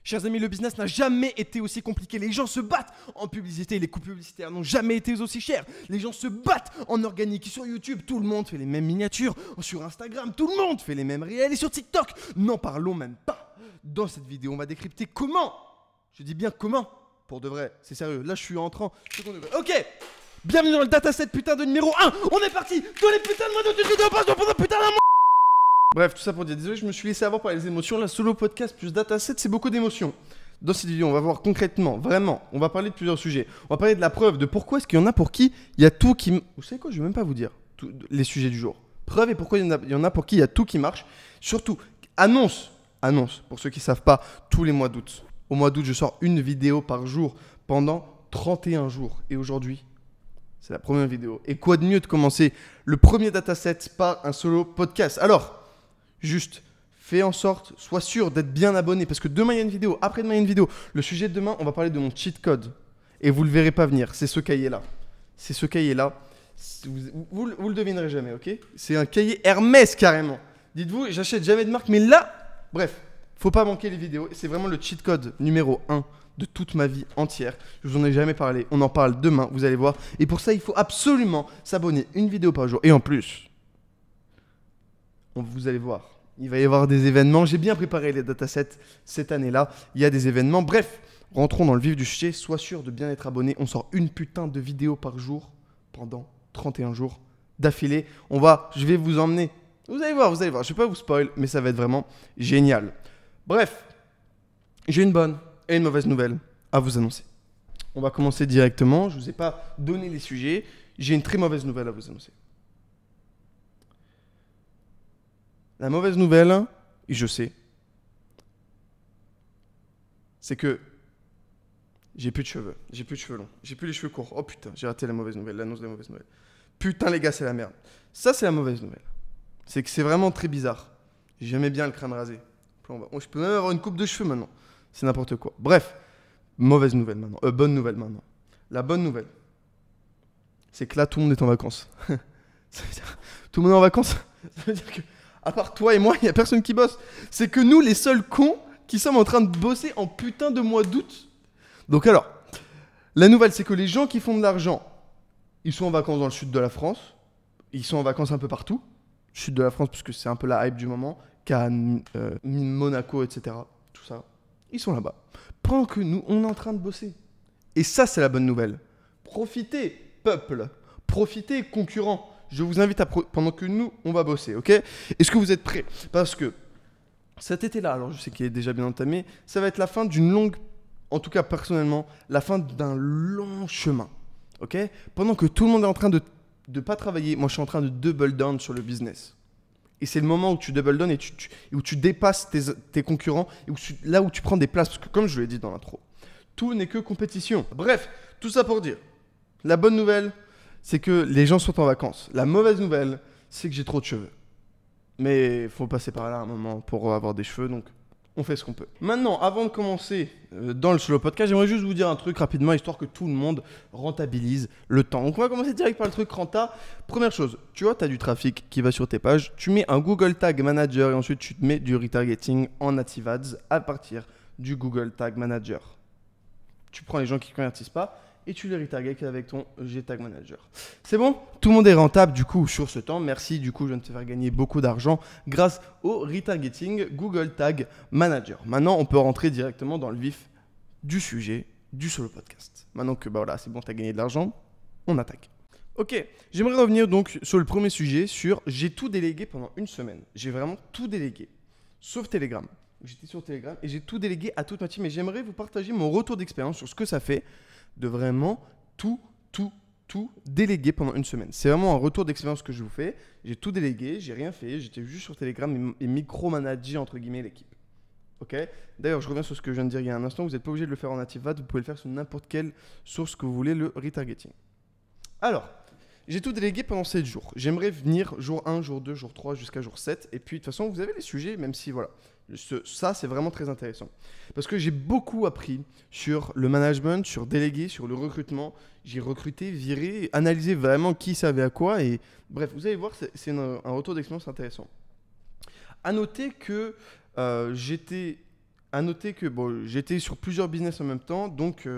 Chers amis, le business n'a jamais été aussi compliqué. Les gens se battent en publicité. Les coûts publicitaires n'ont jamais été aussi chers. Les gens se battent en organique. Sur YouTube, tout le monde fait les mêmes miniatures. Sur Instagram, tout le monde fait les mêmes réels. Et sur TikTok, n'en parlons même pas. Dans cette vidéo, on va décrypter comment. Je dis bien comment. Pour de vrai, c'est sérieux. Là, je suis en train. Ok. Bienvenue dans le dataset putain de numéro 1. On est parti. Tous les putains de mois de vidéo passent pendant putain d'un mois. Bref, tout ça pour dire, désolé, je me suis laissé avoir par les émotions. La solo podcast plus dataset, c'est beaucoup d'émotions. Dans cette vidéo, on va voir concrètement, vraiment, on va parler de plusieurs sujets. On va parler de la preuve, de pourquoi est-ce qu'il y en a pour qui il y a tout qui... Vous savez quoi, je vais même pas vous dire les sujets du jour. Preuve et pourquoi il y en a pour qui il y a tout qui marche. Surtout, annonce, pour ceux qui ne savent pas, tous les mois d'août. Au mois d'août, je sors une vidéo par jour pendant 31 jours. Et aujourd'hui, c'est la première vidéo. Et quoi de mieux de commencer le premier dataset par un solo podcast. Alors... Juste, fais en sorte, sois sûr d'être bien abonné parce que demain il y a une vidéo, après-demain il y a une vidéo. Le sujet de demain, on va parler de mon cheat code et vous le verrez pas venir. C'est ce cahier-là. C'est ce cahier-là. Vous le devinerez jamais, ok? C'est un cahier Hermès carrément. Dites-vous, j'achète jamais de marque, mais là, bref, faut pas manquer les vidéos. C'est vraiment le cheat code numéro 1 de toute ma vie entière. Je vous en ai jamais parlé. On en parle demain, vous allez voir. Et pour ça, il faut absolument s'abonner une vidéo par jour. Et en plus... vous allez voir, il va y avoir des événements. J'ai bien préparé les datasets cette année-là. Il y a des événements. Bref, rentrons dans le vif du sujet. Sois sûr de bien être abonné. On sort une putain de vidéo par jour pendant 31 jours d'affilée. Je vais vous emmener. Vous allez voir. Je ne vais pas vous spoil, mais ça va être vraiment génial. Bref, j'ai une bonne et une mauvaise nouvelle à vous annoncer. On va commencer directement. Je ne vous ai pas donné les sujets. J'ai une très mauvaise nouvelle à vous annoncer. La mauvaise nouvelle, et je sais, c'est que j'ai plus de cheveux. J'ai plus de cheveux longs. J'ai plus les cheveux courts. Oh putain, j'ai raté la mauvaise nouvelle, l'annonce de la mauvaise nouvelle. Putain les gars, c'est la merde. Ça, c'est la mauvaise nouvelle. C'est que c'est vraiment très bizarre. J'aimais bien le crâne rasé. Je peux même avoir une coupe de cheveux maintenant. C'est n'importe quoi. Bref, mauvaise nouvelle maintenant. Bonne nouvelle maintenant. La bonne nouvelle, c'est que là, tout le monde est en vacances. Ça veut dire, tout le monde est en vacances. Ça veut dire que à part toi et moi, il n'y a personne qui bosse. C'est que nous, les seuls cons qui sommes en train de bosser en putain de mois d'août. Donc alors, la nouvelle, c'est que les gens qui font de l'argent, ils sont en vacances dans le sud de la France. Ils sont en vacances un peu partout. Sud de la France, parce que c'est un peu la hype du moment. Cannes, Monaco, etc. Tout ça. Ils sont là-bas. Pendant que nous, on est en train de bosser. Et ça, c'est la bonne nouvelle. Profitez, peuple. Profitez, concurrents. Je vous invite pendant que nous, on va bosser, ok? Est-ce que vous êtes prêts? Parce que cet été-là, alors je sais qu'il est déjà bien entamé, ça va être la fin d'une longue, en tout cas personnellement, la fin d'un long chemin, ok? Pendant que tout le monde est en train de pas travailler, moi je suis en train de double down sur le business. Et c'est le moment où tu double down et où tu dépasses tes concurrents, et là où tu prends des places, parce que comme je l'ai dit dans l'intro, tout n'est que compétition. Bref, tout ça pour dire, la bonne nouvelle, c'est que les gens sont en vacances. La mauvaise nouvelle, c'est que j'ai trop de cheveux. Mais il faut passer par là un moment pour avoir des cheveux, donc on fait ce qu'on peut. Maintenant, avant de commencer dans le solo podcast, j'aimerais juste vous dire un truc rapidement, histoire que tout le monde rentabilise le temps. Donc on va commencer direct par le truc renta. Première chose, tu vois, tu as du trafic qui va sur tes pages, tu mets un Google Tag Manager et ensuite tu te mets du retargeting en Native Ads à partir du Google Tag Manager. Tu prends les gens qui ne convertissent pas et tu les retargetes avec ton G-Tag Manager. C'est bon? Tout le monde est rentable du coup sur ce temps. Merci, du coup je viens de te faire gagner beaucoup d'argent grâce au retargeting Google Tag Manager. Maintenant, on peut rentrer directement dans le vif du sujet du solo podcast. Maintenant que voilà, c'est bon, tu as gagné de l'argent, on attaque. Ok, j'aimerais revenir donc sur le premier sujet, sur j'ai tout délégué pendant une semaine. J'ai vraiment tout délégué, sauf Telegram. J'étais sur Telegram et j'ai tout délégué à toute ma team et j'aimerais vous partager mon retour d'expérience sur ce que ça fait de vraiment tout déléguer pendant une semaine. C'est vraiment un retour d'expérience que je vous fais. J'ai tout délégué, j'ai rien fait, j'étais juste sur Telegram et micromanager entre guillemets l'équipe. Ok. D'ailleurs, je reviens sur ce que je viens de dire il y a un instant. Vous n'êtes pas obligé de le faire en Native Ads, vous pouvez le faire sur n'importe quelle source que vous voulez, le retargeting. Alors, j'ai tout délégué pendant 7 jours. J'aimerais venir jour 1, jour 2, jour 3 jusqu'à jour 7. Et puis, de toute façon, vous avez les sujets, même si, voilà, ça, c'est vraiment très intéressant. Parce que j'ai beaucoup appris sur le management, sur déléguer, sur le recrutement. J'ai recruté, viré, analysé vraiment qui savait à quoi. Et bref, vous allez voir, c'est un retour d'expérience intéressant. À noter que j'étais À noter que bon, j'étais sur plusieurs business en même temps, donc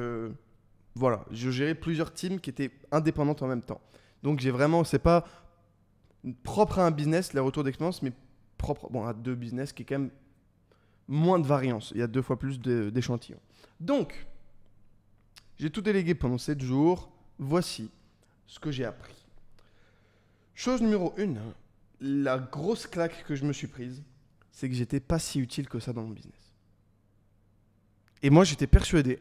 voilà, je gérais plusieurs teams qui étaient indépendantes en même temps. Donc j'ai vraiment, c'est pas propre à un business, les retours d'expérience, mais propre bon, à deux business qui est quand même moins de variance. Il y a 2 fois plus d'échantillons. Donc, j'ai tout délégué pendant 7 jours. Voici ce que j'ai appris. Chose numéro 1, la grosse claque que je me suis prise, c'est que j'étais pas si utile que ça dans mon business. Et moi, j'étais persuadé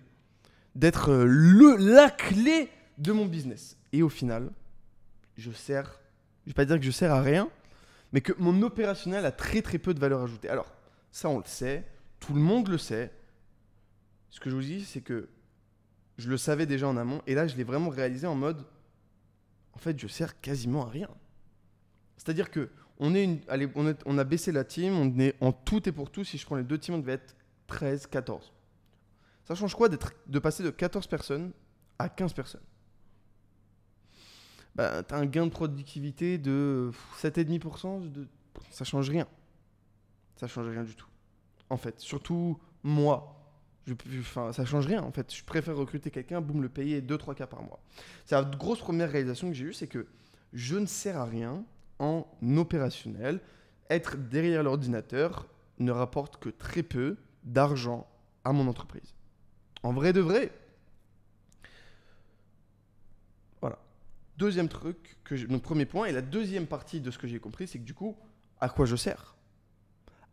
d'être la clé de mon business. Et au final, je vais pas dire que je sers à rien, mais que mon opérationnel a très très peu de valeur ajoutée. Alors, ça on le sait, tout le monde le sait. Ce que je vous dis, c'est que je le savais déjà en amont, et là je l'ai vraiment réalisé en mode, en fait je sers quasiment à rien. C'est-à-dire que on a baissé la team, on est en tout et pour tout, si je prends les 2 teams, on devait être 13, 14. Ça change quoi de passer de 14 personnes à 15 personnes? Bah, tu as un gain de productivité de 7,5%, ça change rien. Ça change rien du tout. En fait, surtout moi, ça change rien en fait. Je préfère recruter quelqu'un, boum, le payer 2-3 cas par mois. C'est la grosse première réalisation que j'ai eue, c'est que je ne sers à rien en opérationnel. Être derrière l'ordinateur ne rapporte que très peu d'argent à mon entreprise. En vrai de vrai. Voilà. Deuxième truc, donc premier point, et la deuxième partie de ce que j'ai compris, c'est que du coup, à quoi je sers?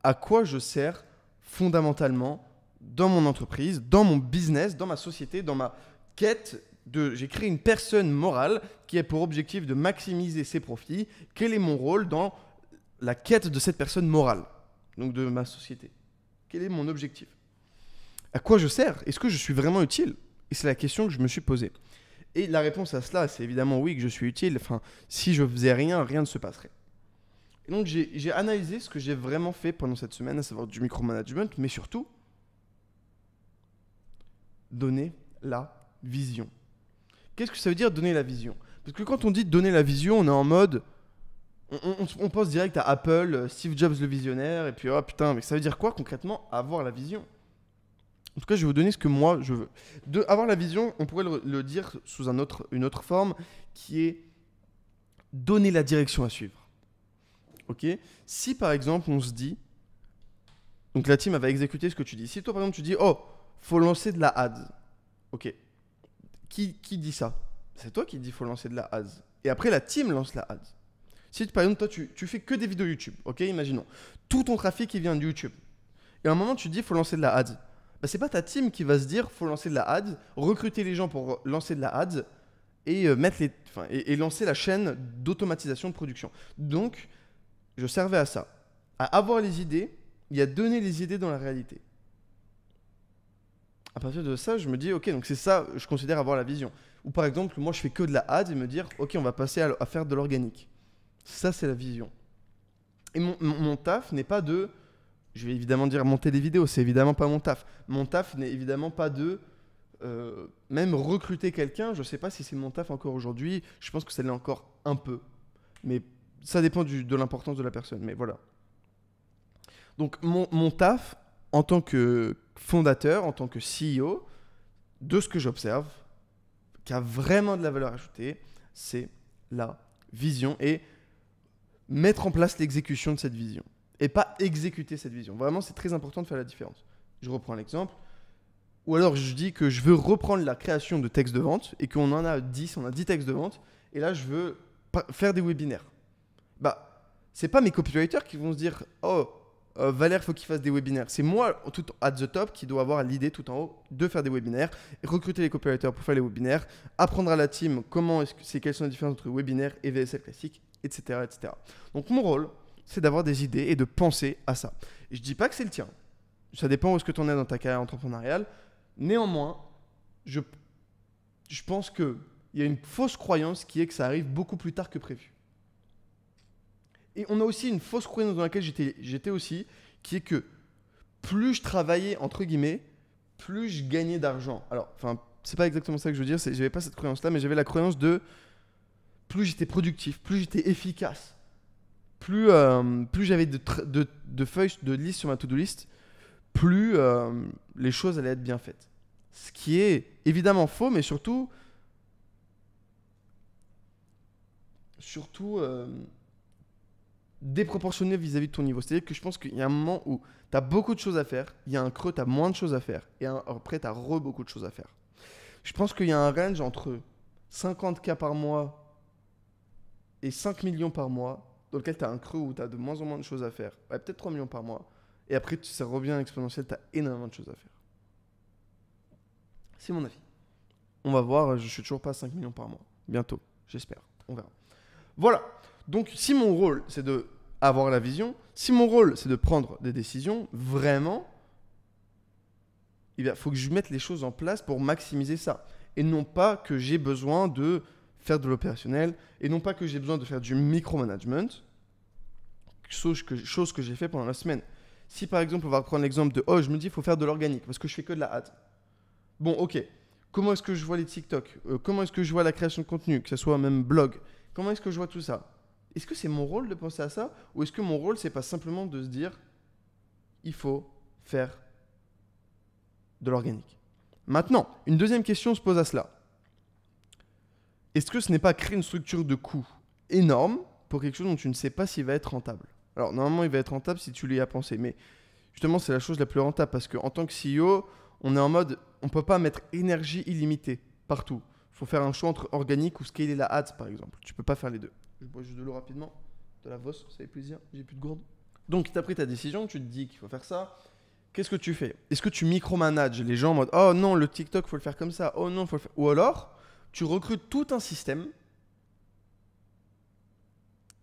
À quoi je sers fondamentalement dans mon entreprise, dans mon business, dans ma société, dans ma quête j'ai créé une personne morale qui a pour objectif de maximiser ses profits. Quel est mon rôle dans la quête de cette personne morale, donc de ma société? Quel est mon objectif? À quoi je sers? Est-ce que je suis vraiment utile? Et c'est la question que je me suis posée. Et la réponse à cela, c'est évidemment oui, que je suis utile. Enfin, si je faisais rien, rien ne se passerait. Et donc, j'ai analysé ce que j'ai vraiment fait pendant cette semaine, à savoir du micromanagement, mais surtout, donner la vision. Qu'est-ce que ça veut dire donner la vision? Parce que quand on dit donner la vision, on est en mode... On pense direct à Apple, Steve Jobs le visionnaire, et puis oh putain, mais ça veut dire quoi concrètement avoir la vision? En tout cas, je vais vous donner ce que moi je veux. Avoir la vision, on pourrait le dire sous une autre forme, qui est donner la direction à suivre. Ok? Si par exemple on se dit, donc la team elle va exécuter ce que tu dis. Si toi par exemple tu dis, oh, faut lancer de la ads. Ok. Qui dit ça? C'est toi qui dis faut lancer de la ads. Et après la team lance la ads. Si par exemple toi tu fais que des vidéos YouTube, ok, imaginons. Tout ton trafic il vient de YouTube. Et à un moment tu dis faut lancer de la ads. Bah, c'est pas ta team qui va se dire faut lancer de la ads, recruter les gens pour lancer de la ads et, et lancer la chaîne d'automatisation de production. Donc, je servais à ça. À avoir les idées et à donner les idées dans la réalité. À partir de ça, je me dis, ok, donc c'est ça, je considère avoir la vision. Ou par exemple, moi je fais que de la ads et me dire, ok, on va passer à faire de l'organique. Ça, c'est la vision. Et mon taf n'est pas de... Je vais évidemment dire monter des vidéos, c'est évidemment pas mon taf. Mon taf n'est évidemment pas de même recruter quelqu'un. Je sais pas si c'est mon taf encore aujourd'hui. Je pense que ça l'est encore un peu. Mais ça dépend de l'importance de la personne. Mais voilà. Donc mon taf en tant que fondateur, en tant que CEO, de ce que j'observe, qui a vraiment de la valeur ajoutée, c'est la vision et mettre en place l'exécution de cette vision. Et pas exécuter cette vision. Vraiment, c'est très important de faire la différence. Je reprends l'exemple. Ou alors, je dis que je veux reprendre la création de textes de vente et qu'on en a 10, on a 10 textes de vente. Et là, je veux faire des webinaires. Bah, c'est pas mes copywriters qui vont se dire « Oh, Valère, il faut qu'il fasse des webinaires. » C'est moi, tout at the top, qui dois avoir l'idée tout en haut de faire des webinaires, recruter les copywriters pour faire les webinaires, apprendre à la team quelles sont les différences entre webinaire et VSL classique, etc., etc. Donc, mon rôle, c'est d'avoir des idées et de penser à ça. Et je dis pas que c'est le tien. Ça dépend où est-ce que tu en es dans ta carrière entrepreneuriale. Néanmoins, je pense qu'il y a une fausse croyance qui est que ça arrive beaucoup plus tard que prévu. Et on a aussi une fausse croyance dans laquelle j'étais aussi, qui est que plus je travaillais, entre guillemets, plus je gagnais d'argent. Alors, c'est pas exactement ça que je veux dire, j'avais pas cette croyance-là, mais j'avais la croyance de plus j'étais productif, plus j'étais efficace, plus j'avais de feuilles de liste sur ma to-do list, plus les choses allaient être bien faites. Ce qui est évidemment faux, mais surtout déproportionné vis-à-vis de ton niveau. C'est-à-dire que je pense qu'il y a un moment où tu as beaucoup de choses à faire, il y a un creux, tu as moins de choses à faire, et après, tu as beaucoup de choses à faire. Je pense qu'il y a un range entre 50K par mois et 5 millions par mois, dans lequel tu as un creux où tu as de moins en moins de choses à faire. Ouais, peut-être 3 millions par mois. Et après, ça revient exponentiel, tu as énormément de choses à faire. C'est mon avis. On va voir, je suis toujours pas à 5 millions par mois. Bientôt, j'espère. On verra. Voilà. Donc, si mon rôle, c'est de avoir la vision, si mon rôle, c'est de prendre des décisions, vraiment, il faut que je mette les choses en place pour maximiser ça. Et non pas que j'ai besoin de faire de l'opérationnel, et non pas que j'ai besoin de faire du micromanagement, chose que j'ai fait pendant la semaine. Si par exemple, on va reprendre l'exemple de « Oh, je me dis, il faut faire de l'organique, parce que je fais que de la ad. » Bon, ok. Comment est-ce que je vois les TikTok comment est-ce que je vois la création de contenu, que ce soit même blog? Comment est-ce que je vois tout ça? Est-ce que c'est mon rôle de penser à ça? Ou est-ce que mon rôle, c'est pas simplement de se dire il faut faire de l'organique? Maintenant, une deuxième question se pose à cela. Est-ce que ce n'est pas créer une structure de coût énorme pour quelque chose dont tu ne sais pas s'il va être rentable? Alors, normalement, il va être rentable si tu l'y as pensé. Mais justement, c'est la chose la plus rentable parce qu'en tant que CEO, on est en mode, on ne peut pas mettre énergie illimitée partout. Il faut faire un choix entre organique ou scaler la ads, par exemple. Tu ne peux pas faire les deux. Je bois juste de l'eau rapidement. De la Voss, ça fait plaisir. J'ai plus de gourde. Donc, tu as pris ta décision, tu te dis qu'il faut faire ça. Qu'est-ce que tu fais? Est-ce que tu micromanages les gens en mode, oh non, le TikTok, il faut le faire comme ça. Oh non, il faut le faire. Ou alors, tu recrutes tout un système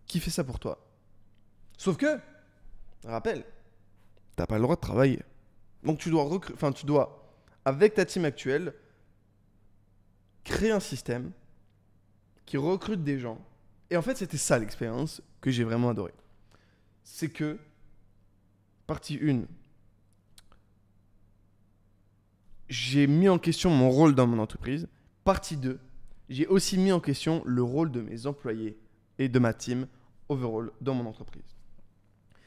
qui fait ça pour toi. Sauf que, rappel, tu n'as pas le droit de travailler. Donc tu dois, avec ta team actuelle, créer un système qui recrute des gens. Et en fait, c'était ça l'expérience que j'ai vraiment adoré. C'est que, partie 1, j'ai mis en question mon rôle dans mon entreprise. Partie 2, j'ai aussi mis en question le rôle de mes employés et de ma team overall dans mon entreprise.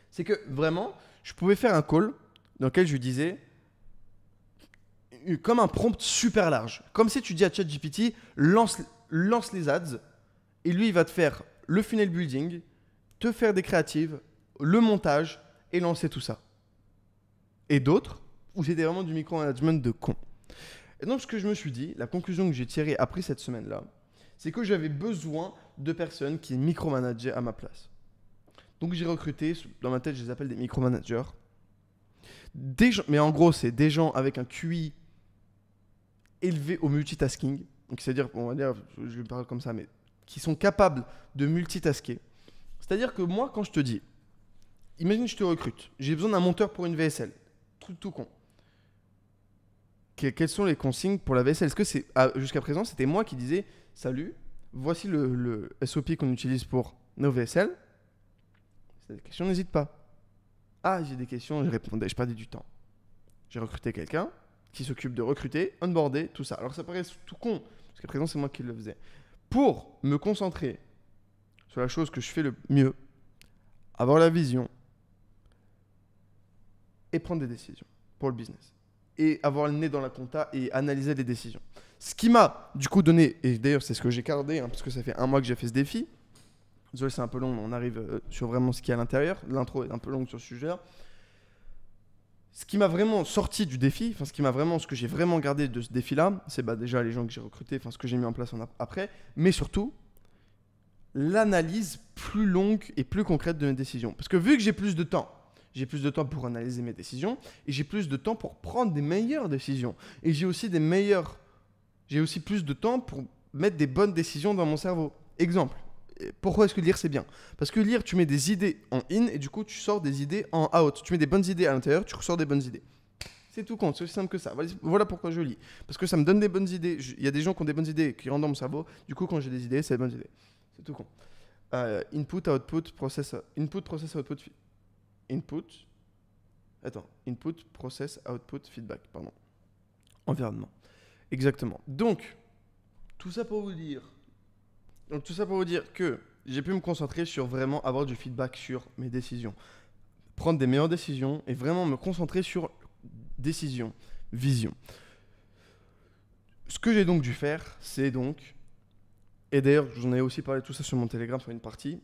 C'est que vraiment, je pouvais faire un call dans lequel je lui disais, comme un prompt super large, comme si tu dis à ChatGPT, lance les ads, et lui, il va te faire le funnel building, te faire des créatives, le montage, et lancer tout ça. Et d'autres, où c'était vraiment du micromanagement de con. Et donc, ce que je me suis dit, la conclusion que j'ai tirée après cette semaine-là, c'est que j'avais besoin de personnes qui micromanageaient à ma place. Donc, j'ai recruté, dans ma tête, je les appelle des micromanagers. Mais en gros, c'est des gens avec un QI élevé au multitasking. Donc, c'est-à-dire, on va dire, je parle comme ça, mais qui sont capables de multitasker. C'est-à-dire que moi, quand je te dis, imagine je te recrute, j'ai besoin d'un monteur pour une VSL. Truc tout con. Quelles sont les consignes pour la VSL? Est-ce que c'est jusqu'à présent, c'était moi qui disais, salut, voici le SOP qu'on utilise pour nos VSL. Si tu as des questions, n'hésite pas. Ah, j'ai des questions, je répondais, je perdais du temps. J'ai recruté quelqu'un qui s'occupe de recruter, onboarder, tout ça. Alors ça paraît tout con, parce qu'à présent, c'est moi qui le faisais. Pour me concentrer sur la chose que je fais le mieux, avoir la vision et prendre des décisions pour le business. Et avoir le nez dans la compta et analyser les décisions. Ce qui m'a du coup donné, et d'ailleurs c'est ce que j'ai gardé, parce que ça fait 1 mois que j'ai fait ce défi. Désolé, c'est un peu long, mais on arrive sur vraiment ce qu'il y a à l'intérieur. L'intro est un peu longue sur ce sujet-là. Ce qui m'a vraiment sorti du défi, ce que j'ai vraiment gardé de ce défi-là, c'est déjà les gens que j'ai recrutés, ce que j'ai mis en place après, mais surtout l'analyse plus longue et plus concrète de mes décisions. Parce que vu que j'ai plus de temps pour analyser mes décisions et j'ai plus de temps pour prendre des meilleures décisions. Et j'ai aussi plus de temps pour mettre des bonnes décisions dans mon cerveau. Exemple. Pourquoi est-ce que lire c'est bien? Parce que lire, tu mets des idées en in et du coup tu sors des idées en out. Tu mets des bonnes idées à l'intérieur, tu ressors des bonnes idées. C'est tout con, c'est aussi simple que ça. Voilà pourquoi je lis. Parce que ça me donne des bonnes idées. Il y a des gens qui ont des bonnes idées qui rentrent dans mon cerveau. Du coup, quand j'ai des idées, c'est des bonnes idées. C'est tout con. Input, output, process, output. Input, process, output, feedback, pardon. Environnement. Exactement. Donc, tout ça pour vous dire que j'ai pu me concentrer sur vraiment avoir du feedback sur mes décisions. Prendre des meilleures décisions et vraiment me concentrer sur décision, vision. Ce que j'ai donc dû faire, c'est donc... Et d'ailleurs, j'en ai aussi parlé de tout ça sur mon Telegram, sur une partie.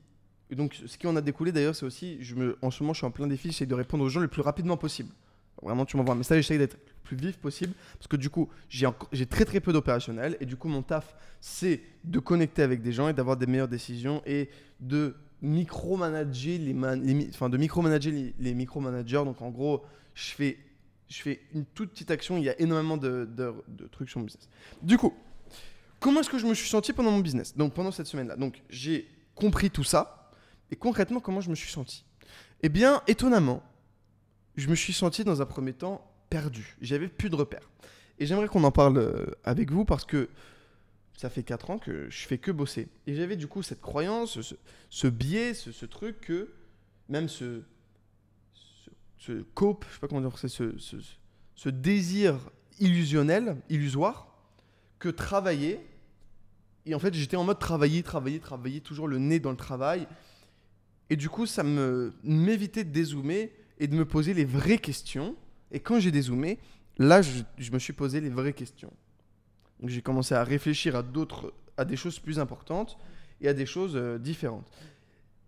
Et donc, ce qui en a découlé d'ailleurs, c'est aussi, en ce moment, je suis en plein défi, j'essaie de répondre aux gens le plus rapidement possible. Vraiment, tu m'envoies un message, j'essaie d'être le plus vif possible, parce que du coup, j'ai très très peu d'opérationnel, et du coup, mon taf, c'est de connecter avec des gens et d'avoir des meilleures décisions, et de micromanager de micromanager les micromanagers. Donc en gros, je fais une toute petite action, il y a énormément de trucs sur mon business. Du coup, comment est-ce que je me suis senti pendant mon business? Donc pendant cette semaine-là. Donc j'ai compris tout ça. Et concrètement, comment je me suis senti? Eh bien, étonnamment, je me suis senti dans un premier temps perdu. J'avais plus de repères. Et j'aimerais qu'on en parle avec vous parce que ça fait 4 ans que je fais que bosser. Et j'avais du coup cette croyance, ce biais, ce truc que même ce cope, je sais pas comment dire, c'est ce désir illusoire, que travailler. Et en fait, j'étais en mode travailler, toujours le nez dans le travail. Et du coup, ça m'évitait de dézoomer et de me poser les vraies questions. Et quand j'ai dézoomé, là, je me suis posé les vraies questions. Donc j'ai commencé à réfléchir à des choses plus importantes et à des choses différentes.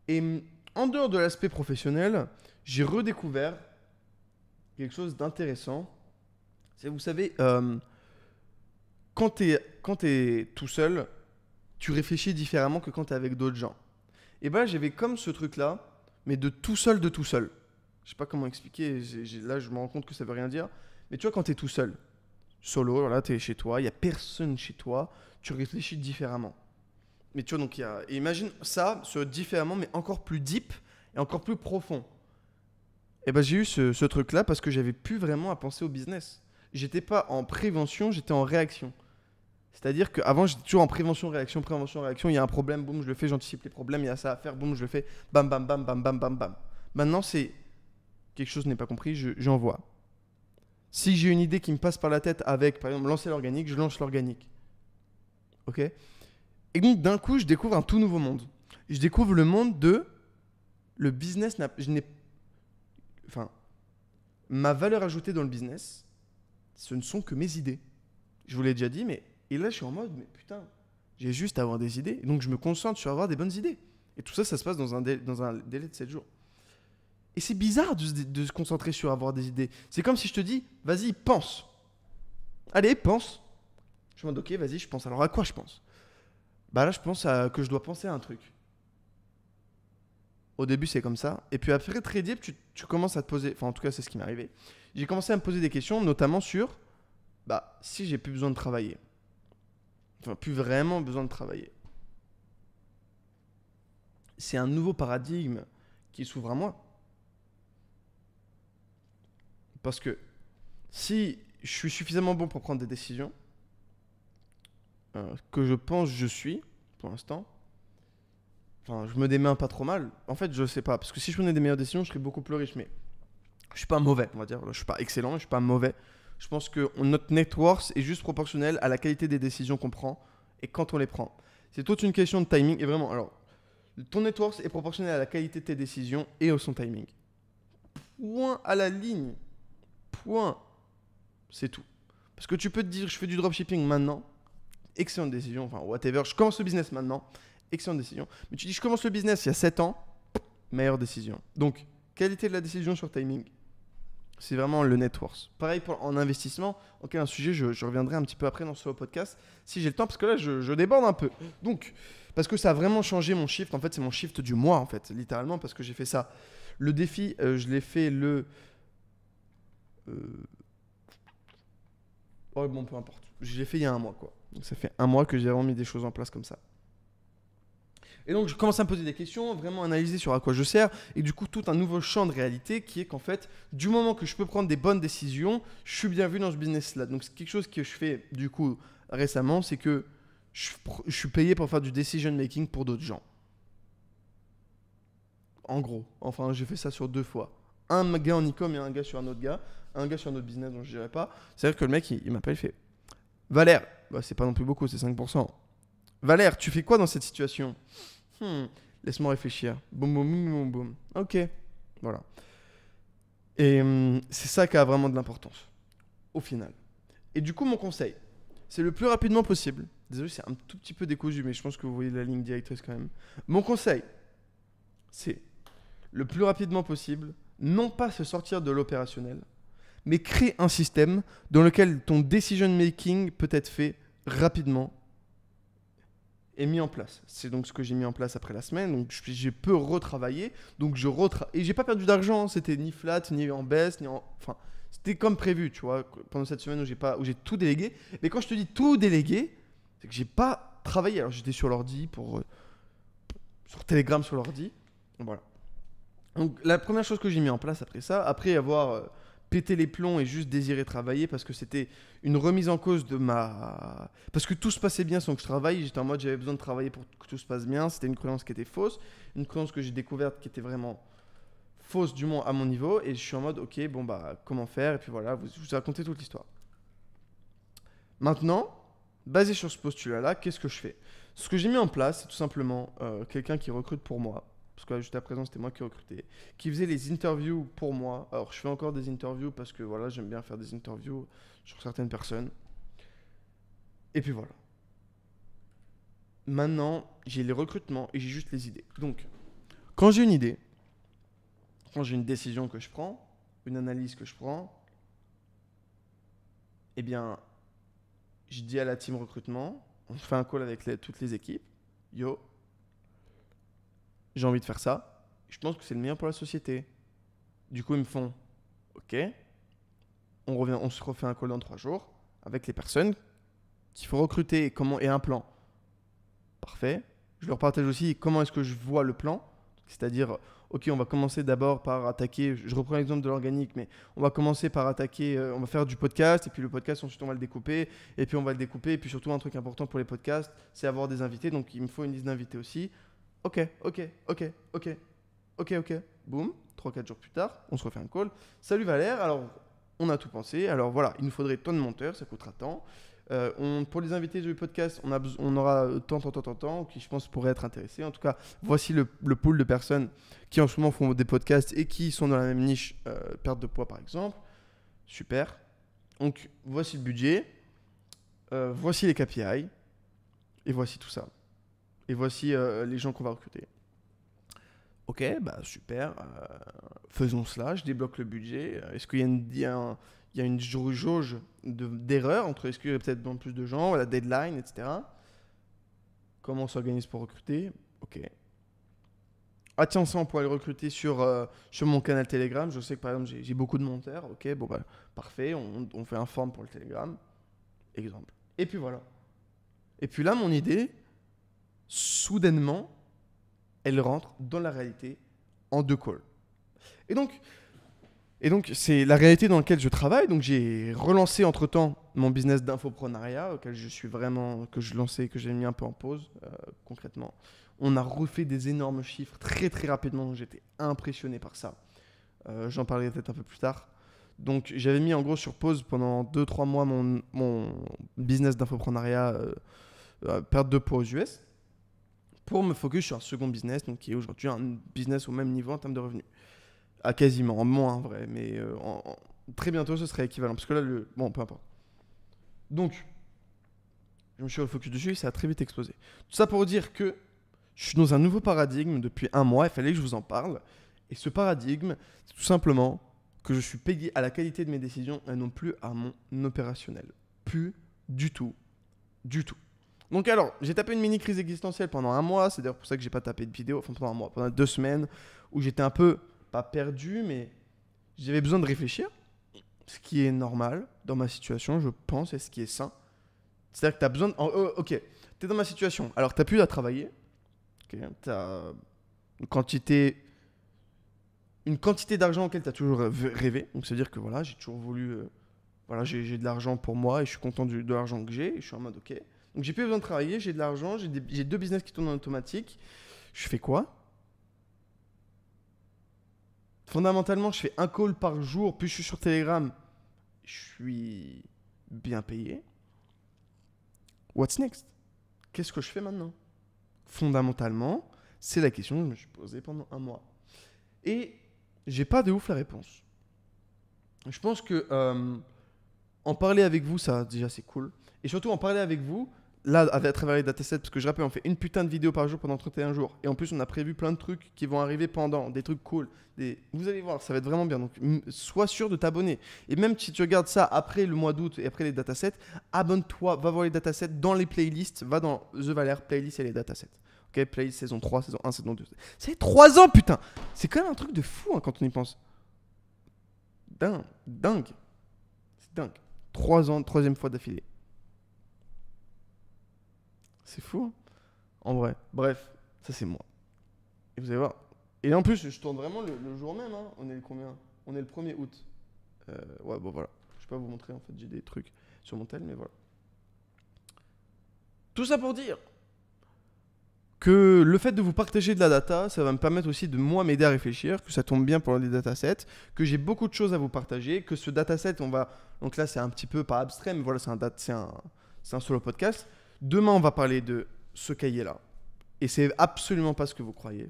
Et en dehors de l'aspect professionnel, j'ai redécouvert quelque chose d'intéressant. C'est, vous savez, quand t'es tout seul, tu réfléchis différemment que quand t'es avec d'autres gens. Et ben j'avais comme ce truc-là, mais de tout seul. Je sais pas comment expliquer, là je me rends compte que ça veut rien dire. Mais tu vois, quand t'es tout seul, solo, voilà, t'es chez toi, il n'y a personne chez toi, tu réfléchis différemment. Mais tu vois, donc imagine ça, différemment, mais encore plus deep et encore plus profond. Et ben j'ai eu ce truc-là parce que j'avais plus vraiment à penser au business. J'étais pas en prévention, j'étais en réaction. C'est-à-dire qu'avant, j'étais toujours en prévention, réaction, il y a un problème, boum, je le fais, j'anticipe les problèmes, il y a ça à faire, boum, je le fais, bam, bam, bam, bam, bam, bam, bam. Maintenant, c'est quelque chose n'est pas compris, j'envoie. Si j'ai une idée qui me passe par la tête avec, par exemple, lancer l'organique, je lance l'organique. Ok? Et donc, d'un coup, je découvre un tout nouveau monde. Je découvre le monde de... Le business, ma valeur ajoutée dans le business, ce ne sont que mes idées. Je vous l'ai déjà dit, mais... Et là, je suis en mode, mais putain, j'ai juste à avoir des idées. Et donc, je me concentre sur avoir des bonnes idées. Et tout ça, ça se passe dans un délai de 7 jours. Et c'est bizarre de se concentrer sur avoir des idées. C'est comme si je te dis, vas-y, pense. Allez, pense. Je me dis, ok, vas-y, je pense. Alors, à quoi je pense? Bah là, je pense que je dois penser à un truc. Au début, c'est comme ça. Et puis après, très deep, tu commences à te poser... Enfin, en tout cas, c'est ce qui m'est arrivé. J'ai commencé à me poser des questions, notamment sur... si j'ai plus besoin de travailler. Enfin, plus vraiment besoin de travailler. C'est un nouveau paradigme qui s'ouvre à moi. Parce que si je suis suffisamment bon pour prendre des décisions, que je pense je suis, pour l'instant, enfin, je me démène pas trop mal. En fait, je sais pas. Parce que si je prenais des meilleures décisions, je serais beaucoup plus riche. Mais je suis pas mauvais, on va dire. Je suis pas excellent, je suis pas mauvais. Je pense que notre net worth est juste proportionnel à la qualité des décisions qu'on prend et quand on les prend. C'est toute une question de timing. Et vraiment, alors, ton net worth est proportionnel à la qualité de tes décisions et au son timing. Point à la ligne. Point. C'est tout. Parce que tu peux te dire, je fais du dropshipping maintenant. Excellente décision. Enfin, whatever. Je commence le business maintenant. Excellente décision. Mais tu dis, je commence le business il y a 7 ans. Meilleure décision. Donc, qualité de la décision sur timing. C'est vraiment le net worth. Pareil en investissement. Ok, un sujet, je reviendrai un petit peu après dans ce podcast si j'ai le temps, parce que là, je déborde un peu. Donc, parce que ça a vraiment changé mon shift. En fait, c'est mon shift du mois, en fait, littéralement, parce que j'ai fait ça. Le défi, je l'ai fait le... Oh, bon, peu importe. Je l'ai fait il y a un mois, quoi. Donc, ça fait un mois que j'ai vraiment mis des choses en place comme ça. Et donc, je commence à me poser des questions, vraiment analyser sur à quoi je sers. Et du coup, tout un nouveau champ de réalité qui est qu'en fait, du moment que je peux prendre des bonnes décisions, je suis bien vu dans ce business-là. Donc, c'est quelque chose que je fais, du coup, récemment, c'est que je suis payé pour faire du decision making pour d'autres gens. En gros. Enfin, j'ai fait ça sur 2 fois. Un gars en e-com et un gars sur un autre gars. Un gars sur un autre business dont je dirais pas. C'est-à-dire que le mec, il m'appelle, il fait Valère, c'est pas non plus beaucoup, c'est 5%. Valère, tu fais quoi dans cette situation? Laisse-moi réfléchir. Boum, boum, boum, boum, boum. Ok. Voilà. Et c'est ça qui a vraiment de l'importance. au final. Et du coup, mon conseil, c'est le plus rapidement possible. Désolé, c'est un tout petit peu décousu, mais je pense que vous voyez la ligne directrice quand même. Mon conseil, c'est le plus rapidement possible, non pas se sortir de l'opérationnel, mais créer un système dans lequel ton decision making peut être fait rapidement et mis en place. C'est donc ce que j'ai mis en place après la semaine. Donc je peux retravailler. Donc et j'ai pas perdu d'argent. C'était ni flat, ni en baisse, enfin, c'était comme prévu, tu vois. Pendant cette semaine où j'ai tout délégué. Mais quand je te dis tout délégué, c'est que j'ai pas travaillé. Alors j'étais sur l'ordi sur Telegram sur l'ordi. Voilà. Donc la première chose que j'ai mis en place après ça, après avoir pété les plombs et juste désiré travailler parce que c'était une remise en cause de ma... Parce que tout se passait bien sans que je travaille, j'étais en mode j'avais besoin de travailler pour que tout se passe bien, c'était une croyance qui était fausse, une croyance que j'ai découverte qui était vraiment fausse du moins à mon niveau et je suis en mode ok bon bah comment faire et puis voilà, je vous ai raconté toute l'histoire. Maintenant, basé sur ce postulat-là, qu'est-ce que je fais? Ce que j'ai mis en place, c'est tout simplement quelqu'un qui recrute pour moi parce que jusqu'à présent c'était moi qui recrutais, qui faisait les interviews pour moi. Alors je fais encore des interviews parce que voilà, j'aime bien faire des interviews sur certaines personnes. Et puis voilà. Maintenant, j'ai les recrutements et j'ai juste les idées. Donc, quand j'ai une idée, quand j'ai une décision que je prends, une analyse que je prends, eh bien, je dis à la team recrutement, on fait un call avec toutes les équipes. Yo, j'ai envie de faire ça. Je pense que c'est le meilleur pour la société. Du coup, ils me font, ok, on se refait un call dans 3 jours avec les personnes qu'il faut recruter et un plan. Parfait. Je leur partage aussi comment est-ce que je vois le plan. C'est-à-dire, ok, on va commencer d'abord par attaquer, je reprends l'exemple de l'organique, mais on va commencer par attaquer, on va faire du podcast, et puis le podcast, ensuite on va le découper, et puis on va le découper, et puis surtout un truc important pour les podcasts, c'est avoir des invités, donc il me faut une liste d'invités aussi. Ok, boum, 3-4 jours plus tard, on se refait un call. Salut Valère, alors on a tout pensé, alors voilà, il nous faudrait tant de monteurs, ça coûtera tant. Pour les invités du podcast, on aura tant, qui je pense pourraient être intéressés. En tout cas, voici le pool de personnes qui en ce moment font des podcasts et qui sont dans la même niche, perte de poids par exemple. Super. Donc voici le budget, voici les KPI, et voici tout ça. Et voici les gens qu'on va recruter. Ok, bah super, faisons cela, je débloque le budget. Est-ce qu'il y a une jauge d'erreur entre est-ce qu'il y a peut-être plus de gens, la deadline, etc. Comment on s'organise pour recruter? Ok. Ah tiens, ça on pourrait le recruter sur mon canal Telegram. Je sais que par exemple j'ai beaucoup de monteurs. Ok, bon bah parfait, on fait un form pour le Telegram. Exemple. Et puis voilà. Et puis là, mon idée, soudainement, elle rentre dans la réalité en 2 calls. Et donc c'est la réalité dans laquelle je travaille. Donc j'ai relancé entre-temps mon business d'infoprenariat auquel je suis vraiment, que je lançais, que j'ai mis un peu en pause concrètement. On a refait des énormes chiffres très très rapidement. J'étais impressionné par ça. J'en parlerai peut-être un peu plus tard. Donc j'avais mis en gros sur pause pendant 2-3 mois mon business d'infoprenariat perte de poids aux US pour me focus sur un second business, donc qui est aujourd'hui un business au même niveau en termes de revenus. À quasiment, en moins en vrai, mais très bientôt ce serait équivalent. Parce que là, bon, peu importe. Donc, je me suis refocus dessus et ça a très vite explosé. Tout ça pour dire que je suis dans un nouveau paradigme depuis 1 mois, il fallait que je vous en parle. Et ce paradigme, c'est tout simplement que je suis payé à la qualité de mes décisions et non plus à mon opérationnel. Plus du tout. Du tout. Donc alors, j'ai tapé une mini crise existentielle pendant 1 mois, c'est d'ailleurs pour ça que j'ai pas tapé de vidéo, enfin pendant 1 mois, pendant 2 semaines, où j'étais un peu, pas perdu, mais j'avais besoin de réfléchir, ce qui est normal dans ma situation, je pense, et ce qui est sain. C'est-à-dire que tu as besoin de... ok, tu es dans ma situation, alors tu n'as plus à travailler, okay, tu as une quantité d'argent auquel tu as toujours rêvé, donc c'est-à-dire que voilà, j'ai toujours voulu... voilà, j'ai de l'argent pour moi et je suis content de l'argent que j'ai, et je suis en mode ok. Donc j'ai plus besoin de travailler, j'ai de l'argent, j'ai 2 business qui tournent en automatique. Je fais quoi? Fondamentalement, je fais un call par jour, puis je suis sur Telegram. Je suis bien payé. What's next? Qu'est-ce que je fais maintenant? Fondamentalement, c'est la question que je me suis posée pendant 1 mois. Et j'ai pas de ouf la réponse. Je pense que en parler avec vous, ça déjà c'est cool. Et surtout en parler avec vous, là à travers les datasets, parce que je rappelle, on fait une putain de vidéo par jour pendant 31 jours. Et en plus, on a prévu plein de trucs qui vont arriver pendant, des trucs cool. Vous allez voir, ça va être vraiment bien. Donc sois sûr de t'abonner. Et même si tu regardes ça après le mois d'août et après les datasets, abonne-toi, va voir les datasets dans les playlists, va dans The Valère, playlist et les datasets. Ok, playlist saison 3, saison 1, saison 2. C'est 3 ans, putain. C'est quand même un truc de fou hein, quand on y pense. Dingue. C'est dingue. 3 ans, 3e fois d'affilée. C'est fou. Hein. En vrai. Bref, ça c'est moi. Et vous allez voir. Et en plus, je tourne vraiment le jour même. Hein. On est le combien? On est le 1er août. Ouais, bon voilà. Je peux pas vous montrer en fait. J'ai des trucs sur mon tel, mais voilà. Tout ça pour dire que le fait de vous partager de la data, ça va me permettre aussi de moi m'aider à réfléchir, que ça tombe bien pour les datasets, que j'ai beaucoup de choses à vous partager, que ce dataset, on va... Donc là, c'est un petit peu pas abstrait, mais voilà, c'est un solo podcast. Demain, on va parler de ce cahier-là. Et c'est absolument pas ce que vous croyez.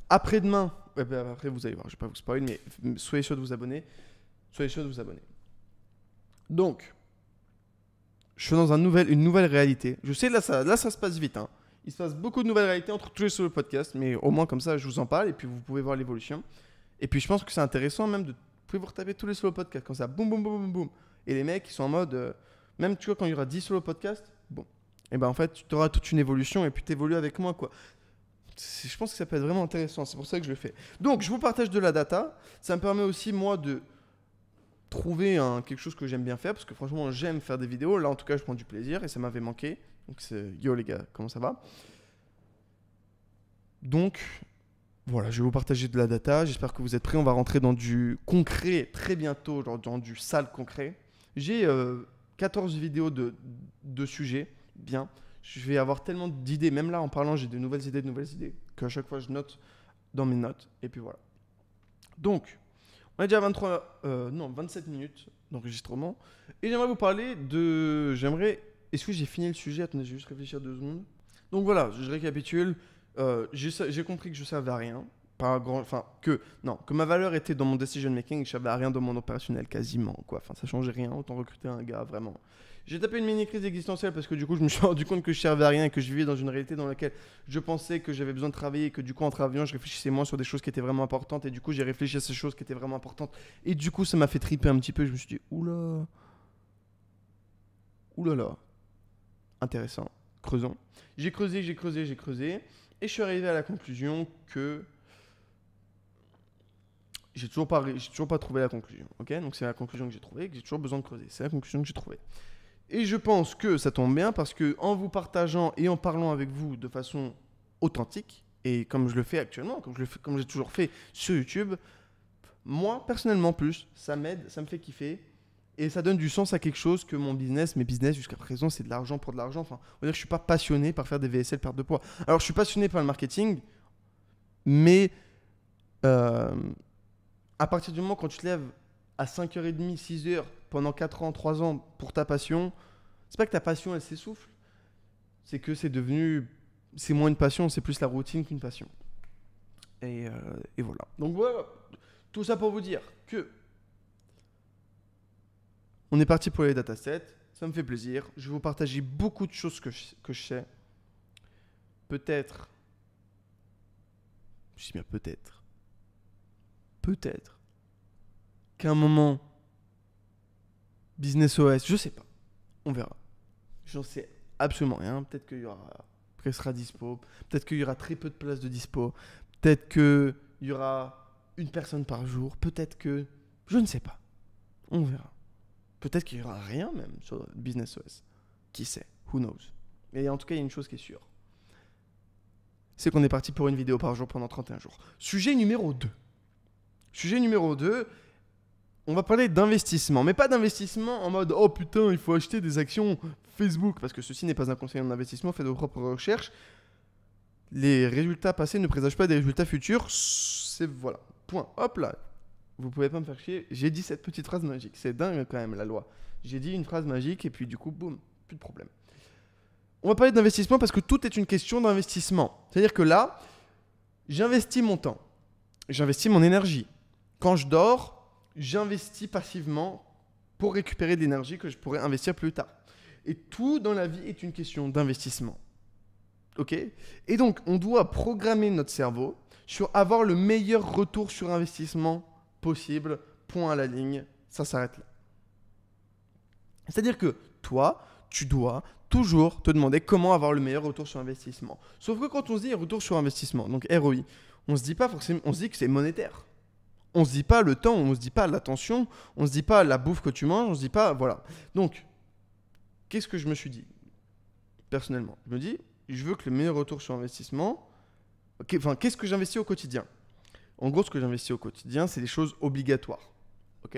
Après-demain, après vous allez voir, je vais pas vous spoiler, mais soyez sûr de vous abonner. Soyez sûr de vous abonner. Donc, je suis dans une nouvelle réalité. Je sais, là, ça se passe vite. Hein. Il se passe beaucoup de nouvelles réalités entre tous les solo podcasts, mais au moins comme ça, je vous en parle et puis vous pouvez voir l'évolution. Et puis je pense que c'est intéressant même de... Vous pouvez vous retaper tous les solo podcasts comme ça, boum, boum, boum, boum, boum. Et les mecs, ils sont en mode... même tu vois, quand il y aura 10 solo podcasts, bon. Et ben en fait, tu auras toute une évolution et puis tu évolues avec moi, quoi. Je pense que ça peut être vraiment intéressant, c'est pour ça que je le fais. Donc, je vous partage de la data. Ça me permet aussi, moi, de trouver quelque chose que j'aime bien faire, parce que franchement, j'aime faire des vidéos. Là, en tout cas, je prends du plaisir et ça m'avait manqué. Donc, yo les gars, comment ça va? Donc, voilà, je vais vous partager de la data. J'espère que vous êtes prêts. On va rentrer dans du concret très bientôt, genre dans du sale concret. J'ai 14 vidéos de sujets, bien. Je vais avoir tellement d'idées, même là en parlant, j'ai de nouvelles idées, qu'à chaque fois je note dans mes notes. Et puis voilà. Donc, on est déjà à 27 minutes d'enregistrement. Et j'aimerais vous parler de... Est-ce que j'ai fini le sujet? Attendez, je vais juste réfléchir 2 secondes. Donc voilà, je récapitule. J'ai compris que je ne servais à rien. Que ma valeur était dans mon decision making et que je servais à rien dans mon opérationnel, quasiment. Quoi. Enfin, ça changeait rien, autant recruter un gars, vraiment. J'ai tapé une mini crise existentielle parce que du coup, je me suis rendu compte que je servais à rien et que je vivais dans une réalité dans laquelle je pensais que j'avais besoin de travailler et que du coup, en travaillant, je réfléchissais moins sur des choses qui étaient vraiment importantes et du coup, j'ai réfléchi à ces choses qui étaient vraiment importantes et du coup, ça m'a fait triper un petit peu. Je me suis dit, oula là, intéressant, creusons. J'ai creusé et je suis arrivé à la conclusion que j'ai toujours pas trouvé la conclusion. Ok, donc c'est la conclusion que j'ai trouvée et que j'ai toujours besoin de creuser. C'est la conclusion que j'ai trouvée. Et je pense que ça tombe bien parce que en vous partageant et en parlant avec vous de façon authentique et comme je le fais actuellement, comme j'ai toujours fait sur YouTube, moi personnellement plus, ça m'aide, ça me fait kiffer. Et ça donne du sens à quelque chose que mes business jusqu'à présent, c'est de l'argent pour de l'argent. Enfin, on va dire que je suis pas passionné par faire des VSL perte de poids. Alors, je suis passionné par le marketing, mais à partir du moment quand tu te lèves à 5h30, 6h, pendant 4 ans, 3 ans pour ta passion, c'est pas que ta passion, elle s'essouffle. C'est que c'est moins une passion, c'est plus la routine qu'une passion. Et voilà. Donc voilà, tout ça pour vous dire que on est parti pour les datasets, ça me fait plaisir. Je vais vous partager beaucoup de choses que je sais. Peut-être qu'à un moment, Business OS, je sais pas. On verra. J'en sais absolument rien. Peut-être qu'il y aura... Après, sera dispo. Peut-être qu'il y aura très peu de places de dispo. Peut-être qu'il y aura une personne par jour. Peut-être que... Je ne sais pas. On verra. Peut-être qu'il n'y aura rien même sur Business OS. Qui sait? Who knows? Mais en tout cas, il y a une chose qui est sûre. C'est qu'on est parti pour une vidéo par jour pendant 31 jours. Sujet numéro 2. On va parler d'investissement. Mais pas d'investissement en mode « Oh putain, il faut acheter des actions Facebook ». Parce que ceci n'est pas un conseil en investissement. Faites vos propres recherches. Les résultats passés ne présagent pas des résultats futurs. C'est voilà. Point. Hop là. Vous pouvez pas me faire chier. J'ai dit cette petite phrase magique. C'est dingue quand même la loi. J'ai dit une phrase magique et puis du coup, boum, plus de problème. On va parler d'investissement parce que tout est une question d'investissement. C'est-à-dire que là, j'investis mon temps. J'investis mon énergie. Quand je dors, j'investis passivement pour récupérer de l'énergie que je pourrais investir plus tard. Et tout dans la vie est une question d'investissement. Ok ? Et donc, on doit programmer notre cerveau sur avoir le meilleur retour sur investissement possible, point à la ligne, ça s'arrête là. C'est-à-dire que toi, tu dois toujours te demander comment avoir le meilleur retour sur investissement. Sauf que quand on se dit retour sur investissement, donc ROI, on se dit pas forcément, on se dit que c'est monétaire. On se dit pas le temps, on se dit pas l'attention, on se dit pas la bouffe que tu manges, on se dit pas, voilà. Donc, qu'est-ce que je me suis dit personnellement? Je me dis, je veux que le meilleur retour sur investissement, enfin, qu'est-ce que j'investis au quotidien? En gros, ce que j'investis au quotidien, c'est des choses obligatoires. Ok?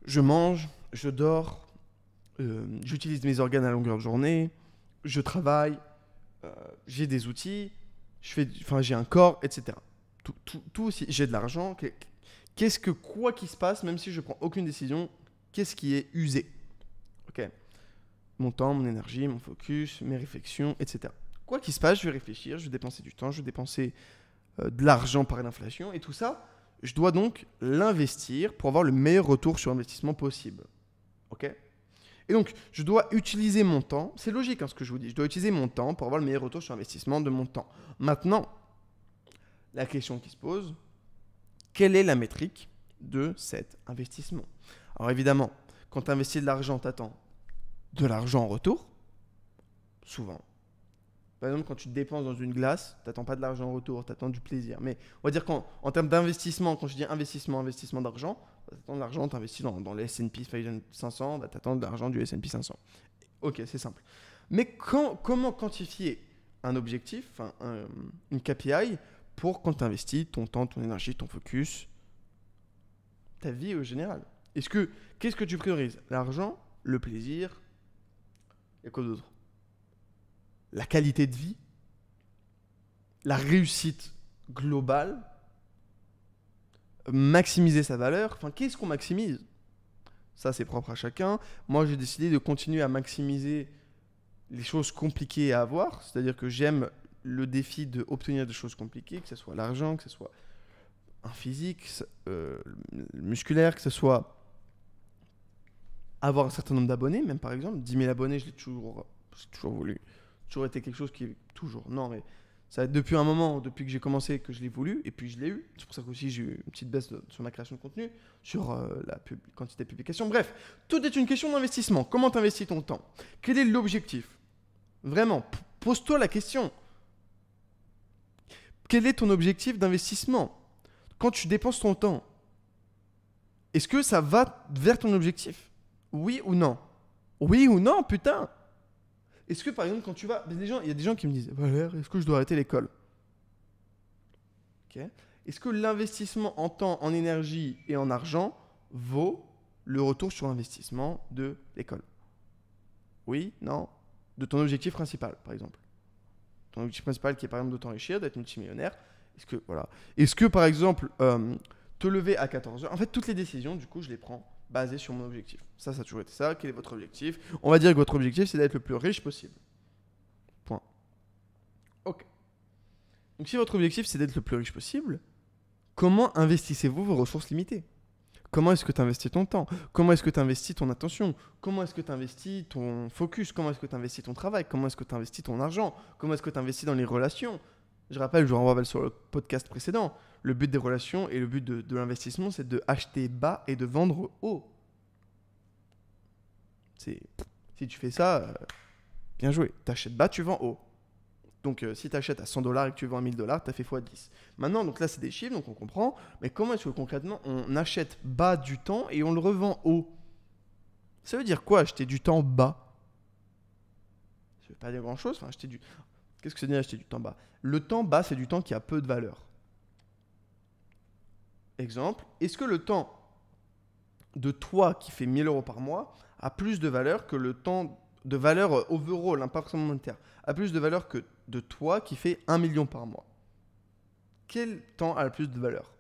Je mange, je dors, j'utilise mes organes à longueur de journée, je travaille, j'ai des outils, j'ai un corps, etc. Tout aussi, j'ai de l'argent. Quoi qu'il se passe, même si je prends aucune décision, qu'est-ce qui est usé? Ok? Mon temps, mon énergie, mon focus, mes réflexions, etc. Quoi qu'il se passe, je vais réfléchir, je vais dépenser du temps, je vais dépenser de l'argent par l'inflation, et tout ça, je dois donc l'investir pour avoir le meilleur retour sur investissement possible. Ok? Et donc, je dois utiliser mon temps. C'est logique ce que je vous dis. Je dois utiliser mon temps pour avoir le meilleur retour sur investissement de mon temps. Maintenant, la question qui se pose, quelle est la métrique de cet investissement? Alors évidemment, quand tu investis de l'argent, tu attends de l'argent en retour. Souvent. Par exemple, quand tu te dépenses dans une glace, tu n'attends pas de l'argent en retour, tu attends du plaisir. Mais on va dire qu'en termes d'investissement, quand je dis investissement d'argent, tu attends de l'argent, tu investis dans le S&P 500, tu attends de l'argent du S&P 500. Ok, c'est simple. Mais comment quantifier un objectif, une KPI, pour quand tu investis ton temps, ton énergie, ton focus, ta vie au général? Qu'est-ce que tu priorises? L'argent, le plaisir, et quoi d'autre? La qualité de vie, la réussite globale, maximiser sa valeur. Enfin, qu'est-ce qu'on maximise? Ça, c'est propre à chacun. Moi, j'ai décidé de continuer à maximiser les choses compliquées à avoir. C'est-à-dire que j'aime le défi d'obtenir des choses compliquées, que ce soit l'argent, que ce soit un physique, musculaire, que ce soit avoir un certain nombre d'abonnés, même par exemple. 10 000 abonnés, j'ai toujours voulu. Toujours été quelque chose qui est toujours. Non, mais ça depuis un moment, depuis que j'ai commencé, que je l'ai voulu, et puis je l'ai eu. C'est pour ça qu'aussi j'ai eu une petite baisse sur ma création de contenu, sur la quantité de publications. Bref, tout est une question d'investissement. Comment tu investis ton temps? Quel est l'objectif? Vraiment, pose-toi la question. Quel est ton objectif d'investissement? Quand tu dépenses ton temps, est-ce que ça va vers ton objectif? Oui ou non? Oui ou non, putain? Est-ce que par exemple quand tu vas... Il y a des gens qui me disent « Valère, est-ce que je dois arrêter l'école ?» Okay. Est-ce que l'investissement en temps, en énergie et en argent vaut le retour sur investissement de l'école? Oui? Non? De ton objectif principal, par exemple. Ton objectif principal qui est par exemple de t'enrichir, d'être multimillionnaire. Est-ce que par exemple, te lever à 14h... En fait, toutes les décisions, du coup, je les prends basé sur mon objectif. Ça a toujours été ça. Quel est votre objectif? On va dire que votre objectif, c'est d'être le plus riche possible. Point. Ok. Donc si votre objectif, c'est d'être le plus riche possible, comment investissez-vous vos ressources limitées? Comment est-ce que tu investis ton temps? Comment est-ce que tu investis ton attention? Comment est-ce que tu investis ton focus? Comment est-ce que tu investis ton travail? Comment est-ce que tu investis ton argent? Comment est-ce que tu investis dans les relations? Je rappelle, je vous renvoie sur le podcast précédent, le but des relations et le but de l'investissement, c'est de acheter bas et de vendre haut. Si tu fais ça, bien joué. Tu achètes bas, tu vends haut. Donc, si tu achètes à 100 $ et que tu vends à 1000 $, tu as fait x10. Maintenant, donc là, c'est des chiffres, donc on comprend. Mais comment est-ce que concrètement, on achète bas du temps et on le revend haut? Ça veut dire quoi, acheter du temps bas? Ça veut pas dire grand-chose. Enfin, Qu'est-ce que ça veut dire acheter du temps bas? Le temps bas, c'est du temps qui a peu de valeur. Exemple, est-ce que le temps de toi qui fait 1000 € par mois a plus de valeur que le temps de valeur overall, pas forcément monétaire, a plus de valeur que de toi qui fait 1 million par mois? Quel temps a le plus de valeur?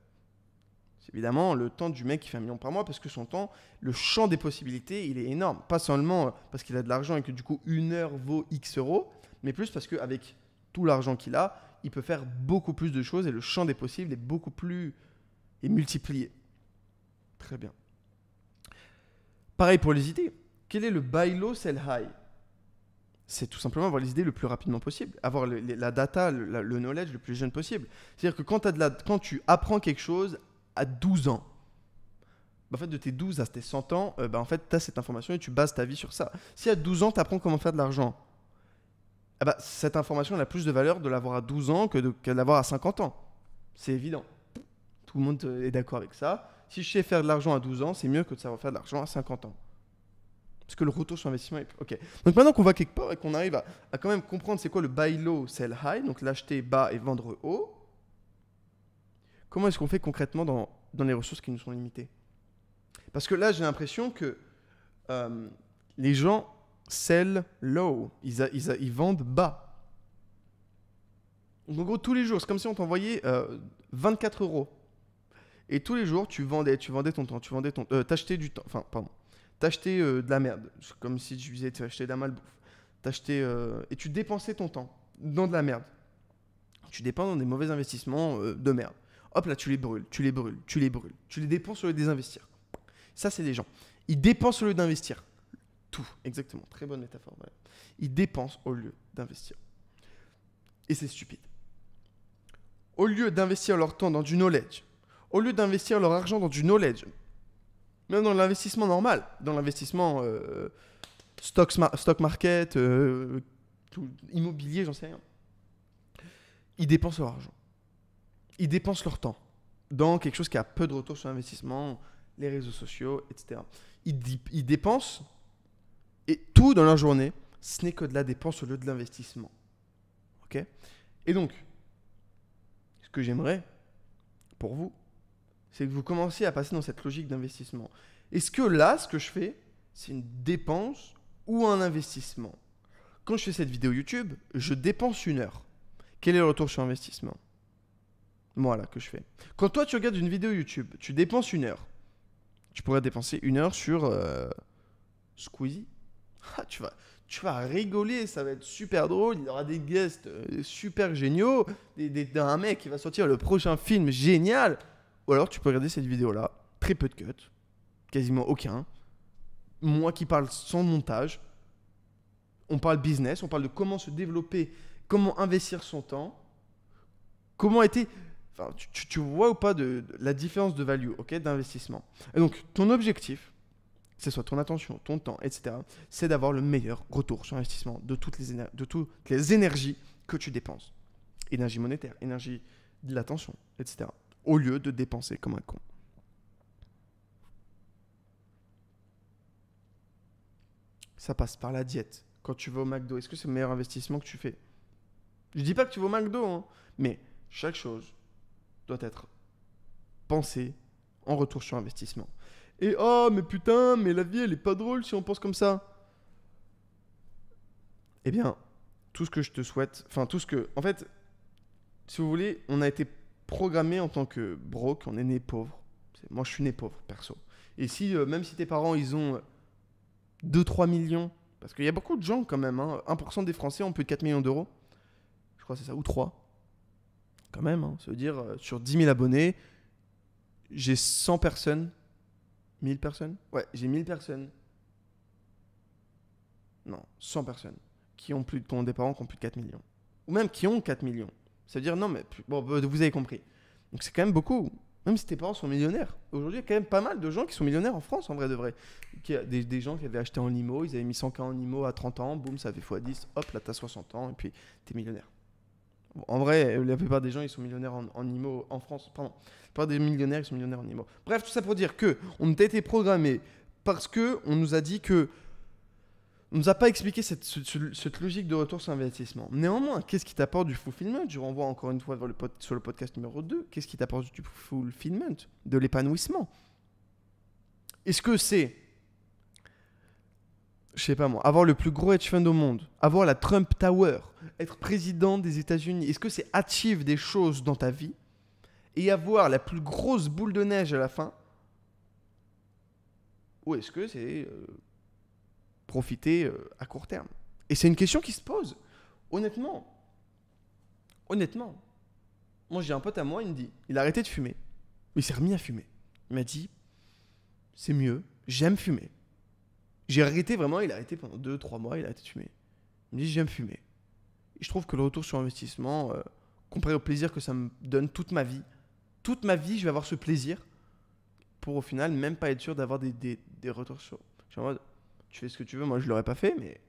C'est évidemment le temps du mec qui fait 1 million par mois, parce que son temps, le champ des possibilités, il est énorme. Pas seulement parce qu'il a de l'argent et que du coup une heure vaut X euros, mais plus parce qu'avec tout l'argent qu'il a, il peut faire beaucoup plus de choses et le champ des possibles est beaucoup plus multiplié. Très bien. Pareil pour les idées. Quel est le buy low, sell high? C'est tout simplement avoir les idées le plus rapidement possible, avoir la data, le knowledge le plus jeune possible. C'est-à-dire que quand tu apprends quelque chose à 12 ans, en fait, de tes 12 à tes 100 ans, en fait, tu as cette information et tu bases ta vie sur ça. Si à 12 ans, tu apprends comment faire de l'argent, cette information elle a plus de valeur de l'avoir à 12 ans que de l'avoir à 50 ans. C'est évident. Tout le monde est d'accord avec ça. Si je sais faire de l'argent à 12 ans, c'est mieux que de savoir faire de l'argent à 50 ans. Parce que le retour sur investissement est... Ok. Donc maintenant qu'on va quelque part et qu'on arrive à quand même comprendre c'est quoi le buy low, sell high, donc l'acheter bas et vendre haut, comment est-ce qu'on fait concrètement dans les ressources qui nous sont limitées? Parce que là, j'ai l'impression que les gens sell low, ils vendent bas. Donc en gros, tous les jours, c'est comme si on t'envoyait 24 euros. Et tous les jours, tu vendais ton temps, t'achetais du temps, enfin, pardon. T'achetais de la merde, comme si tu disais t'achetais de la malbouffe. Et tu dépensais ton temps dans de la merde. Tu dépenses dans des mauvais investissements de merde. Hop là, tu les brûles. Tu les dépenses au lieu de les investir. Ça, c'est des gens. Ils dépensent au lieu d'investir. Tout, exactement. Très bonne métaphore. Voilà. Ils dépensent au lieu d'investir. Et c'est stupide. Au lieu d'investir leur temps dans du knowledge, au lieu d'investir leur argent dans du knowledge, même dans l'investissement normal, dans l'investissement stock market, immobilier, j'en sais rien. Ils dépensent leur argent. Ils dépensent leur temps dans quelque chose qui a peu de retour sur investissement, les réseaux sociaux, etc. Ils dépensent, et tout dans leur journée, ce n'est que de la dépense au lieu de l'investissement. Ok ? Et donc, ce que j'aimerais pour vous, c'est que vous commenciez à passer dans cette logique d'investissement. Est-ce que là, ce que je fais, c'est une dépense ou un investissement? Quand je fais cette vidéo YouTube, je dépense 1 heure. Quel est le retour sur investissement? Voilà que je fais. Quand toi, tu regardes une vidéo YouTube, tu dépenses 1 heure. Tu pourrais dépenser 1 heure sur Squeezie. Tu vas rigoler, ça va être super drôle. Il y aura des guests super géniaux. Un mec qui va sortir le prochain film génial. Ou alors tu peux regarder cette vidéo-là, très peu de cuts, quasiment aucun. Moi qui parle sans montage. On parle business, on parle de comment se développer, comment investir son temps, comment était... Enfin, tu vois ou pas de la différence de value, ok, d'investissement. Et donc, ton objectif, que ce soit ton attention, ton temps, etc., c'est d'avoir le meilleur retour sur investissement de toutes les énergies que tu dépenses. Énergie monétaire, énergie de l'attention, etc. Au lieu de dépenser comme un con. Ça passe par la diète. Quand tu vas au McDo, est-ce que c'est le meilleur investissement que tu fais? Je dis pas que tu vas au McDo, hein, mais chaque chose doit être pensée en retour sur investissement. Et oh, mais putain, mais la vie, elle est pas drôle si on pense comme ça. Eh bien, tout ce que je te souhaite, en fait, si vous voulez, on a été programmé en tant que broke, on est né pauvre. Moi, je suis né pauvre, perso. Et si, même si tes parents, ils ont 2-3 millions, parce qu'il y a beaucoup de gens quand même, hein, 1% des Français ont plus de 4 millions d'euros. Je crois que c'est ça, ou 3. Quand même, hein, ça veut dire, sur 10 000 abonnés, j'ai 100 personnes. 1000 personnes? Ouais, j'ai 1000 personnes. Non, 100 personnes qui ont des parents qui ont plus de 4 millions. Ou même qui ont 4 millions. Ça veut dire, non, mais bon, vous avez compris. Donc c'est quand même beaucoup. Même si tes parents sont millionnaires. Aujourd'hui, il y a quand même pas mal de gens qui sont millionnaires en France, en vrai de vrai. Des gens qui avaient acheté en IMO, ils avaient mis 100K en IMO à 30 ans, boum, ça fait x10, hop, là, t'as 60 ans, et puis t'es millionnaire. Bon, en vrai, la plupart des gens, ils sont millionnaires en IMO en France. Pardon. La plupart des millionnaires, ils sont millionnaires en IMO. Bref, tout ça pour dire qu'on a été programmé parce qu'on nous a dit que... On nous a pas expliqué cette logique de retour sur investissement. Néanmoins, qu'est-ce qui t'apporte du fulfillment? Je renvoie encore une fois sur le podcast numéro 2. Qu'est-ce qui t'apporte du fulfillment? De l'épanouissement. Est-ce que c'est, je sais pas moi, avoir le plus gros hedge fund au monde, avoir la Trump Tower, être président des États-Unis? Est-ce que c'est achieve des choses dans ta vie et avoir la plus grosse boule de neige à la fin? Ou est-ce que c'est... profiter à court terme? Et c'est une question qui se pose. Honnêtement, moi j'ai un pote à moi, il me dit, il a arrêté de fumer. Il s'est remis à fumer. Il m'a dit, c'est mieux, j'aime fumer. J'ai arrêté vraiment, il a arrêté pendant 2-3 mois, il a arrêté de fumer. Il me dit j'aime fumer. Et je trouve que le retour sur investissement, comparé au plaisir que ça me donne toute ma vie, je vais avoir ce plaisir pour au final même pas être sûr d'avoir des retours sur. Je suis en mode, tu fais ce que tu veux, moi je l'aurais pas fait, mais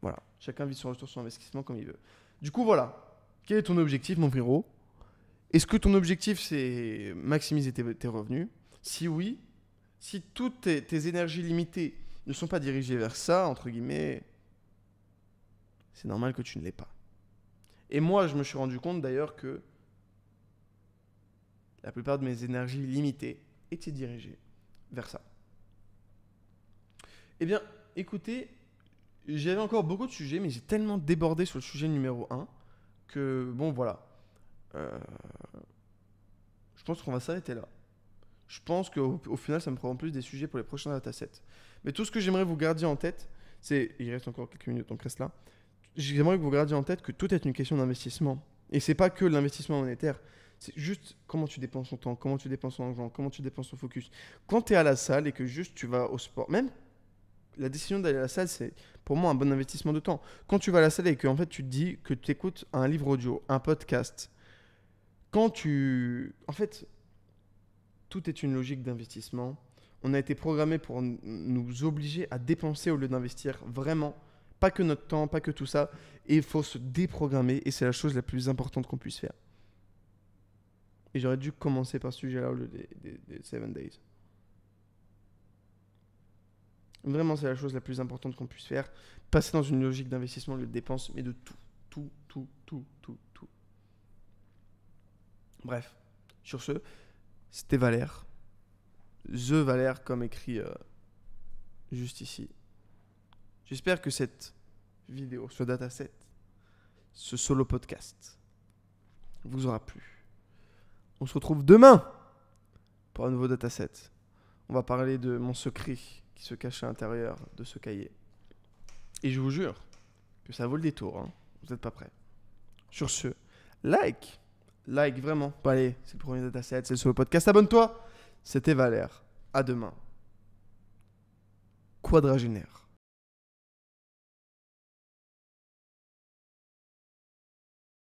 voilà, chacun vit son retour sur investissement comme il veut. Du coup voilà, quel est ton objectif mon frérot? Est-ce que ton objectif c'est maximiser tes revenus? Si oui, si toutes tes énergies limitées ne sont pas dirigées vers ça, entre guillemets, c'est normal que tu ne l'aies pas. Et moi, je me suis rendu compte d'ailleurs que la plupart de mes énergies limitées étaient dirigées vers ça. Eh bien, écoutez, j'avais encore beaucoup de sujets, mais j'ai tellement débordé sur le sujet numéro 1 que, bon, voilà. Je pense qu'on va s'arrêter là. Je pense qu'au final, ça me prend en plus des sujets pour les prochains datasets. Mais tout ce que j'aimerais vous garder en tête, c'est... Il reste encore quelques minutes, donc reste là. J'aimerais que vous gardiez en tête que tout est une question d'investissement. Et c'est pas que l'investissement monétaire. C'est juste comment tu dépenses ton temps, comment tu dépenses ton argent, comment tu dépenses ton focus. Quand tu es à la salle et que juste tu vas au sport, même la décision d'aller à la salle, c'est pour moi un bon investissement de temps. Quand tu vas à la salle et que en fait, tu te dis que tu écoutes un livre audio, un podcast, quand tu... En fait, tout est une logique d'investissement. On a été programmé pour nous obliger à dépenser au lieu d'investir vraiment. Pas que notre temps, pas que tout ça. Et il faut se déprogrammer et c'est la chose la plus importante qu'on puisse faire. Et j'aurais dû commencer par ce sujet-là au lieu des 7 days. Vraiment, c'est la chose la plus importante qu'on puisse faire. Passer dans une logique d'investissement au lieu de dépense, mais de tout. Tout. Bref, sur ce, c'était Valère. The Valère, comme écrit juste ici. J'espère que cette vidéo, ce dataset, ce solo podcast vous aura plu. On se retrouve demain pour un nouveau dataset. On va parler de mon secret qui se cache à l'intérieur de ce cahier. Et je vous jure que ça vaut le détour. Hein. Vous n'êtes pas prêts. Sur ce, like vraiment. Bon, allez, c'est le premier dataset, c'est le solo podcast. Abonne-toi. C'était Valère. À demain. Quadragénaire.